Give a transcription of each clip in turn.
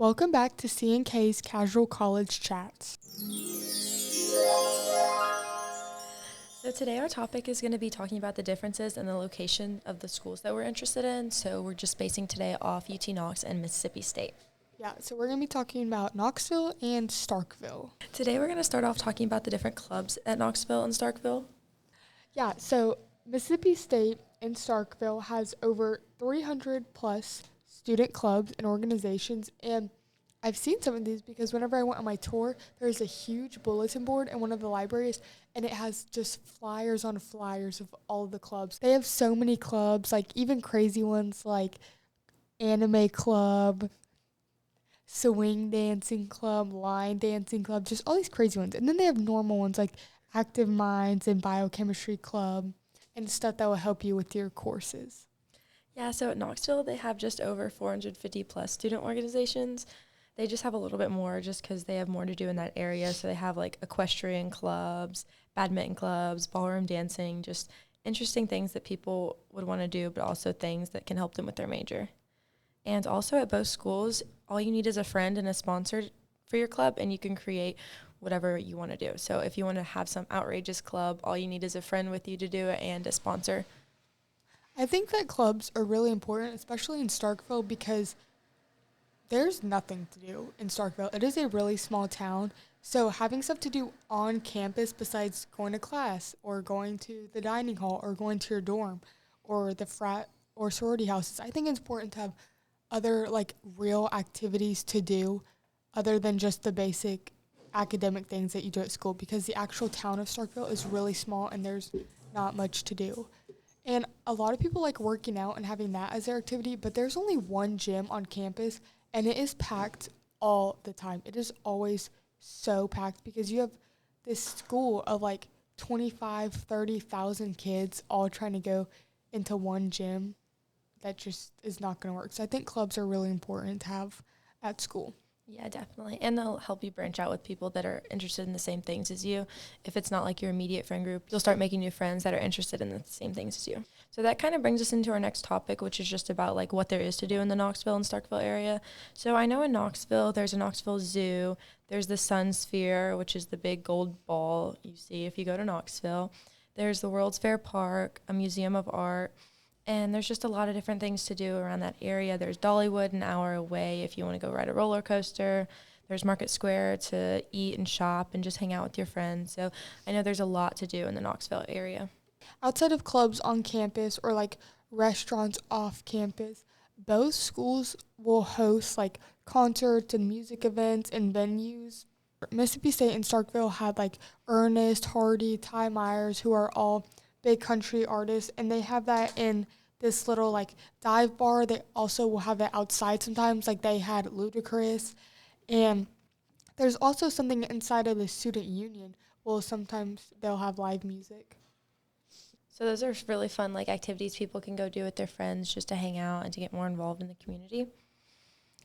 Welcome back to C&K's Casual College Chats. So today our topic is going to be talking about the differences in the location of the schools that we're interested in. So we're just basing today off UT Knox and Mississippi State. Yeah, so we're going to be talking about Knoxville and Starkville. Today we're going to start off talking about the different clubs at Knoxville and Starkville. Yeah, so Mississippi State and Starkville has over 300 plus student clubs and organizations, and I've seen some of these because whenever I went on my tour, there's a huge bulletin board in one of the libraries, and it has just flyers on flyers of all of the clubs. They have so many clubs, like even crazy ones like anime club, swing dancing club, line dancing club, just all these crazy ones. And then they have normal ones like active minds and biochemistry club and stuff that will help you with your courses. Yeah, so at Knoxville they have just over 450 plus student organizations. They just have a little bit more just because they have more to do in that area. So they have like equestrian clubs, badminton clubs, ballroom dancing, just interesting things that people would want to do, but also things that can help them with their major. And also at both schools, all you need is a friend and a sponsor for your club, and you can create whatever you want to do. So if you want to have some outrageous club, all you need is a friend with you to do it and a sponsor. I think that clubs are really important, especially in Starkville, because there's nothing to do in Starkville. It is a really small town, so having stuff to do on campus besides going to class or going to the dining hall or going to your dorm or the frat or sorority houses, I think it's important to have other like real activities to do other than just the basic academic things that you do at school, because the actual town of Starkville is really small and there's not much to do. And a lot of people like working out and having that as their activity, but there's only one gym on campus and it is packed all the time. It is always so packed because you have this school of like 25, 30,000 kids all trying to go into one gym. That just is not going to work. So I think clubs are really important to have at school. Yeah, definitely. And they'll help you branch out with people that are interested in the same things as you. If it's not like your immediate friend group, you'll start making new friends that are interested in the same things as you. So that kind of brings us into our next topic, which is just about like what there is to do in the Knoxville and Starkville area. So I know in Knoxville, there's a Knoxville Zoo. There's the Sun Sphere, which is the big gold ball you see if you go to Knoxville. There's the World's Fair Park, a museum of art. And there's just a lot of different things to do around that area. There's Dollywood an hour away if you want to go ride a roller coaster. There's Market Square to eat and shop and just hang out with your friends. So I know there's a lot to do in the Knoxville area. Outside of clubs on campus or like restaurants off campus, both schools will host like concerts and music events and venues. Mississippi State and Starkville had like Ernest, Hardy, Ty Myers, who are all big country artists, and they have that in this little like dive bar. They also will have it outside sometimes, like they had Ludacris. And there's also something inside of the student union. Well, sometimes they'll have live music. So those are really fun like activities people can go do with their friends just to hang out and to get more involved in the community.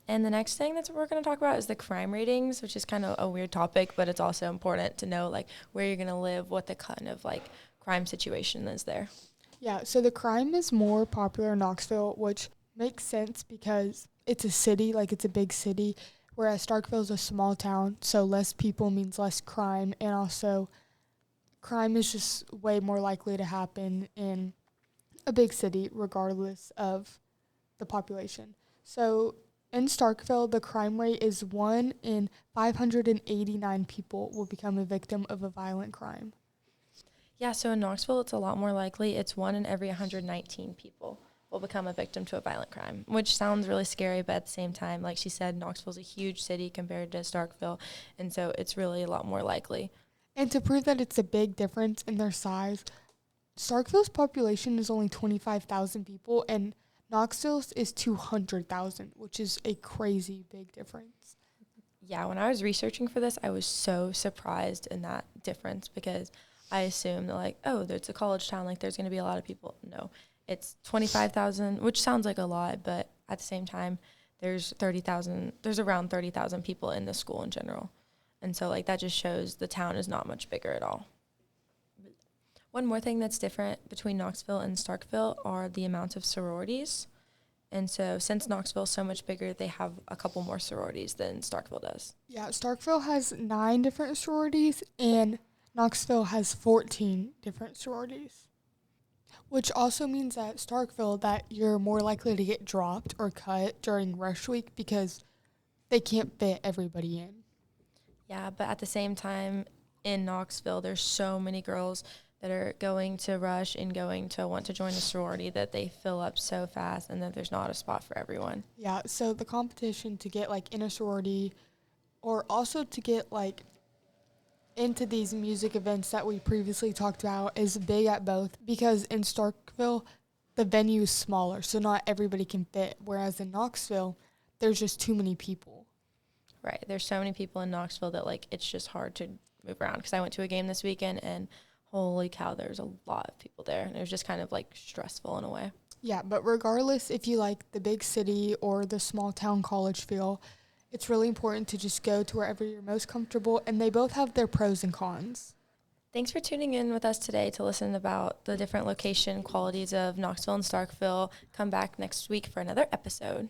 And the next thing that we're going to talk about is the crime ratings, which is kind of a weird topic, but it's also important to know like where you're going to live, what the kind of like crime situation is there. Yeah, so the crime is more popular in Knoxville, which makes sense because it's a city, like it's a big city, whereas Starkville is a small town, so less people means less crime, and also crime is just way more likely to happen in a big city regardless of the population. So in Starkville, the crime rate is 1 in 589 people will become a victim of a violent crime. Yeah, so in Knoxville, it's a lot more likely. It's 1 in every 119 people will become a victim to a violent crime, which sounds really scary, but at the same time, like she said, Knoxville's a huge city compared to Starkville, and so it's really a lot more likely. And to prove that it's a big difference in their size, Starkville's population is only 25,000 people, and Knoxville's is 200,000, which is a crazy big difference. Yeah, when I was researching for this, I was so surprised in that difference because I assumed that like, oh, it's a college town, like there's going to be a lot of people. No, it's 25,000, which sounds like a lot, but at the same time, there's around 30,000 people in the school in general. And so like that just shows the town is not much bigger at all. One more thing that's different between Knoxville and Starkville are the amount of sororities. And so since Knoxville's so much bigger, they have a couple more sororities than Starkville does. Yeah, Starkville has 9 different sororities, and Knoxville has 14 different sororities. Which also means at Starkville that you're more likely to get dropped or cut during rush week because they can't fit everybody in. Yeah, but at the same time, in Knoxville, there's so many girls that are going to rush and going to want to join a sorority that they fill up so fast and that there's not a spot for everyone. Yeah, so the competition to get like in a sorority or also to get like into these music events that we previously talked about is big at both because in Starkville, the venue is smaller, so not everybody can fit, whereas in Knoxville, there's just too many people. Right. There's so many people in Knoxville that, like, it's just hard to move around because I went to a game this weekend and holy cow, there's a lot of people there. And it was just kind of, like, stressful in a way. Yeah, but regardless if you like the big city or the small town college feel, it's really important to just go to wherever you're most comfortable, and they both have their pros and cons. Thanks for tuning in with us today to listen about the different location qualities of Knoxville and Starkville. Come back next week for another episode.